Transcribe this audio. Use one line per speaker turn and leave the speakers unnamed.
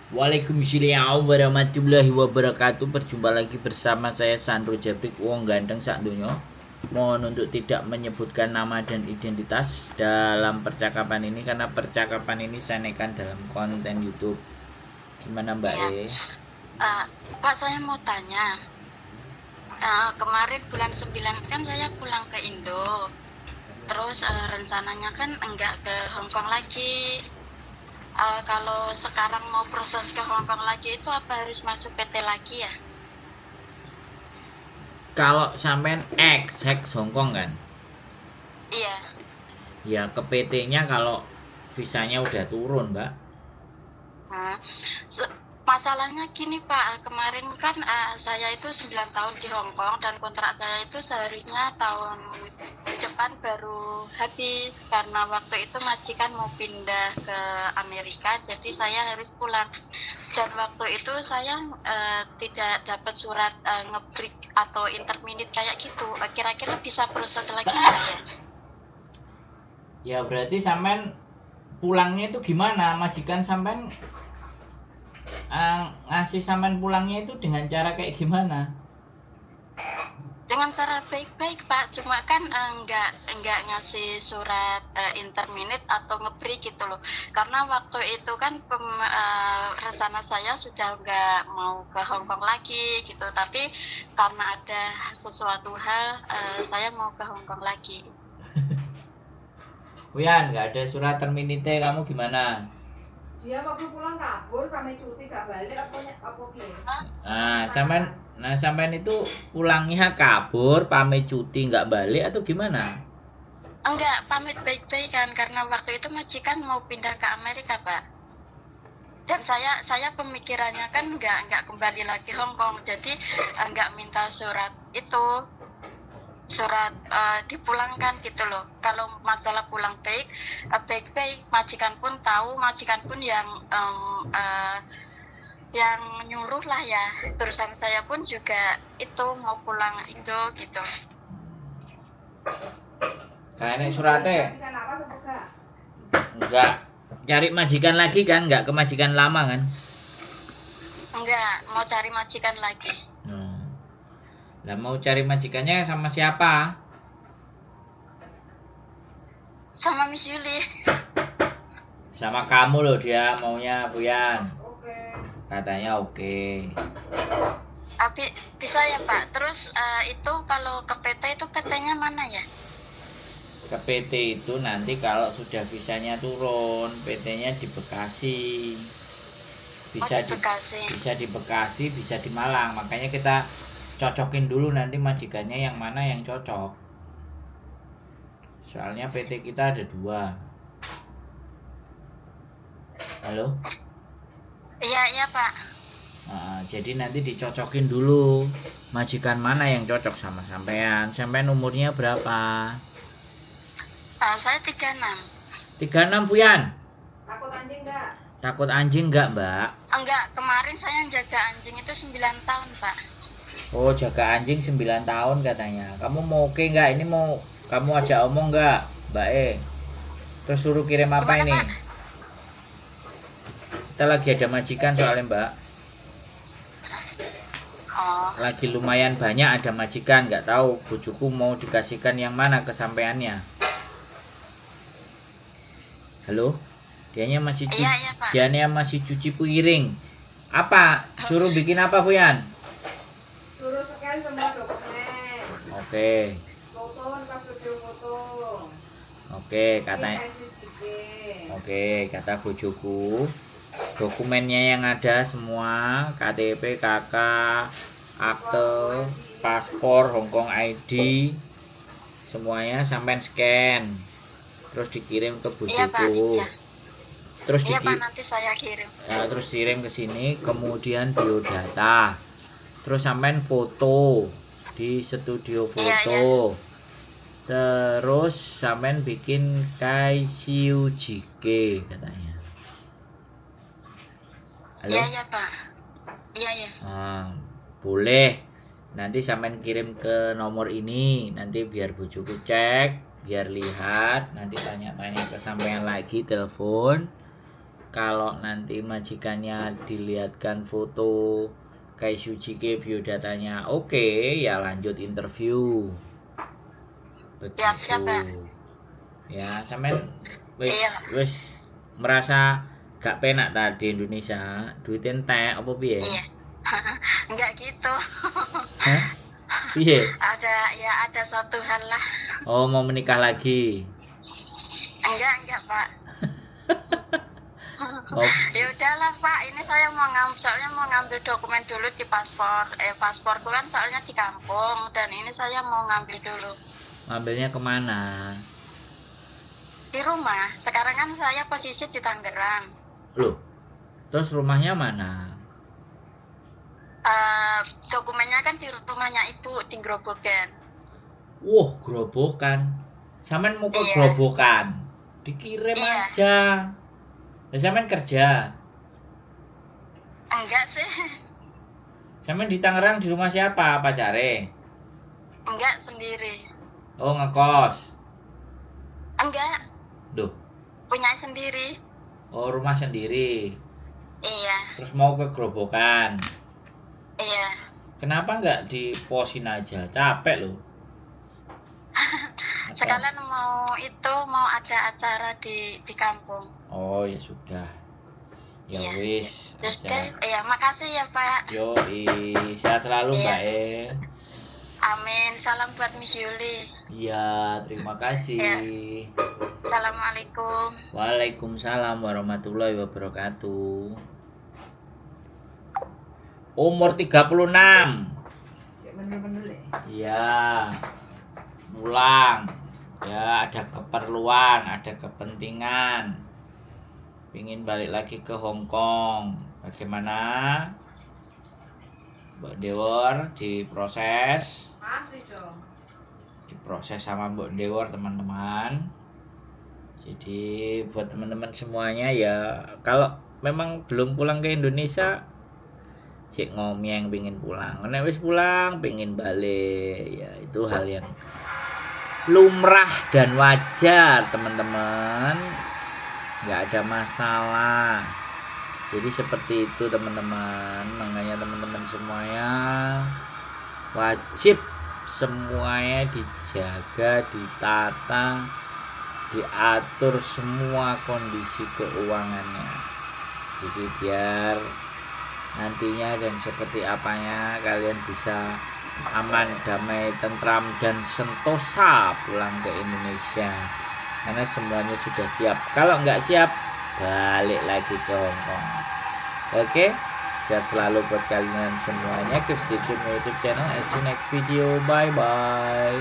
Waalaikumsalam warahmatullahi wabarakatuh. Berjumpa lagi bersama saya Sandro Jabrik, wong ganteng sak donya. Mohon untuk tidak menyebutkan nama dan identitas dalam percakapan ini karena percakapan ini saya naikkan dalam konten YouTube. Gimana Mbak
Iya.
E?
Pak, saya mau tanya. Kemarin bulan 9 kan saya pulang ke Indo. Terus rencananya kan enggak ke Hong Kong lagi. Kalau sekarang mau proses ke Hong Kong lagi itu apa harus masuk PT lagi ya?
Kalau sampean ex Hongkong kan?
Iya.
Ya ke PT-nya kalau visanya udah turun, Mbak.
Nah, masalahnya gini Pak, kemarin kan saya itu 9 tahun di Hong Kong dan kontrak saya itu seharusnya tahun depan baru habis karena waktu itu majikan mau pindah ke Amerika, jadi saya harus pulang. Dan waktu itu saya tidak dapat surat nge-break atau interminute kayak gitu. Kira-kira bisa proses lagi nggak ya?
Ya berarti sampean pulangnya itu gimana? Majikan sampean ngasih sampean pulangnya itu dengan cara kayak gimana?
Dengan cara baik-baik Pak, cuma kan nggak ngasih surat interminate atau nge-break gitu loh. Karena waktu itu kan rencana saya sudah nggak mau ke Hong Kong lagi gitu, tapi karena ada sesuatu hal saya mau ke Hong Kong lagi.
Wian, nggak ada surat terminite, kamu gimana?
Dia waktu pulang kabur, pamit cuti gak balik apa gimana?
Sampean itu pulangnya kabur, pamit cuti nggak balik atau gimana?
Enggak, pamit baik-baik kan karena waktu itu majikan mau pindah ke Amerika Pak. Dan saya pemikirannya kan nggak kembali lagi Hong Kong, jadi nggak minta surat itu, surat dipulangkan gitu loh. Kalau masalah pulang baik-baik, majikan pun tahu, majikan pun yang nyuruh lah ya. Terusan saya pun juga itu mau pulang Indo gitu.
Kayaknya suratnya
Majikan apa semoga?
nggak cari majikan lagi kan? Nggak ke majikan lama kan?
Enggak, mau cari majikan lagi.
Lah mau cari majikannya sama siapa?
Sama Miss Yuli.
Sama kamu loh dia maunya Buyan.
Oke.
Katanya oke.
Bisa ya Pak. Terus itu kalau ke PT itu PT-nya mana ya?
Ke PT itu nanti kalau sudah visanya turun, PT-nya di Bekasi. Bisa
Di Bekasi.
bisa di Bekasi, bisa di Malang. Makanya kita cocokin dulu nanti majikannya yang mana yang cocok. Soalnya PT kita ada 2. Halo?
Iya Pak.
Jadi nanti dicocokin dulu majikan mana yang cocok sama sampean. Sampean umurnya berapa?
Saya 36.
36 Puyan.
Takut anjing enggak?
Takut anjing nggak Mbak?
Enggak, kemarin saya jaga anjing itu 9 tahun Pak.
Oh jaga anjing 9 tahun katanya. Kamu mau oke nggak? Ini mau kamu ajak omong nggak Mbak E? Terus suruh kirim apa
Gimana
ini?
Pak?
Kita lagi ada majikan soalnya Mbak.
Oh,
Lagi lumayan banyak ada majikan. Nggak tahu bujuku mau dikasihkan yang mana ke sampeannya. Halo? Dianya masih cuci piring. Apa? Suruh bikin apa Puyan?
Suruh scan semua dokumen.
Oke.
Foto, pas video foto.
Oke, katanya.
SCTV.
Oke, kata bojoku. Dokumennya yang ada semua, KTP, KK, akte, paspor, Hongkong ID, semuanya sampai scan. Terus dikirim ke
iya Pak.
bojoku.
Iya.
Terus
Iya Pak, nanti saya kirim.
terus kirim ke sini, kemudian biodata. Terus sampean foto di studio foto.
Iya.
Terus sampean bikin Kaisiu JK katanya. Halo?
Iya Pak. Iya.
Boleh. Nanti sampean kirim ke nomor ini. Nanti biar bojoku cek, biar lihat. Nanti tanya-tanya ke sampean lagi telepon. kalau nanti majikannya dilihatkan foto kayak Sujike biodatanya oke, ya lanjut interview.
Siap,
Begitu.
Pak.
Ya, sampean wis
Iya.
wis merasa gak penak tadi Indonesia, duit entek apa piye?
Iya. Enggak gitu.
Hah? Piye?
Ada satu hal lah.
Oh, mau menikah lagi.
Enggak, Pak.
Oh,
Ya udahlah, Pak. Ini saya soalnya mau ngambil dokumen dulu di paspor. Pasporku kan soalnya di kampung dan ini saya mau ngambil dulu
ngambilnya kemana?
di rumah. Sekarang kan saya posisi di Tangerang.
Loh, terus rumahnya mana?
Dokumennya kan di rumahnya ibu di Grobogan.
Wah, gerobokan. Sampean mau ke
Iya.
gerobokan? Dikirim
Iya.
aja. Ya, sampean kerja.
Enggak sih.
Sampean di Tangerang di rumah siapa? Pacare?
Enggak, sendiri.
Oh, ngekos.
Enggak,
Duh,
punya sendiri.
oh rumah sendiri.
Iya.
Terus mau ke gerobokan.
Iya.
Kenapa nggak diposin aja? Capek loh. Atau-
Sekalian mau ada acara di kampung.
Oh, ya sudah. Ya
Iya.
wis.
Terus
aja.
iya, makasih ya, Pak.
Yo, sehat selalu
Iya.
Mbak E.
Amin. Salam buat Miss Yuli.
Iya, terima kasih.
Iya. Assalamualaikum.
Waalaikumsalam warahmatullahi wabarakatuh. Umur 36.
Cek bener-bener le.
Iya. Pulang. Ya, ada keperluan, ada kepentingan. Pingin balik lagi ke Hong Kong. Bagaimana? Mbak Dewor diproses.
Masih dong.
Diproses sama Mbak Dewor, teman-teman. Jadi buat teman-teman semuanya ya, kalau memang belum pulang ke Indonesia, cek ngomong pingin pulang, nek wis pulang pingin balik, ya itu hal yang lumrah dan wajar teman-teman, nggak ada masalah. Jadi seperti itu teman-teman, makanya teman-teman semuanya wajib semuanya dijaga, ditata, diatur semua kondisi keuangannya. Jadi biar nantinya dan seperti apanya kalian bisa aman, damai, tentram dan sentosa pulang ke Indonesia. Karena semuanya sudah siap. Kalau nggak siap, balik lagi ke Hong Kong. Oke, sehat selalu buat kalian semuanya. Keep stay tune my YouTube channel. See you next video. Bye bye.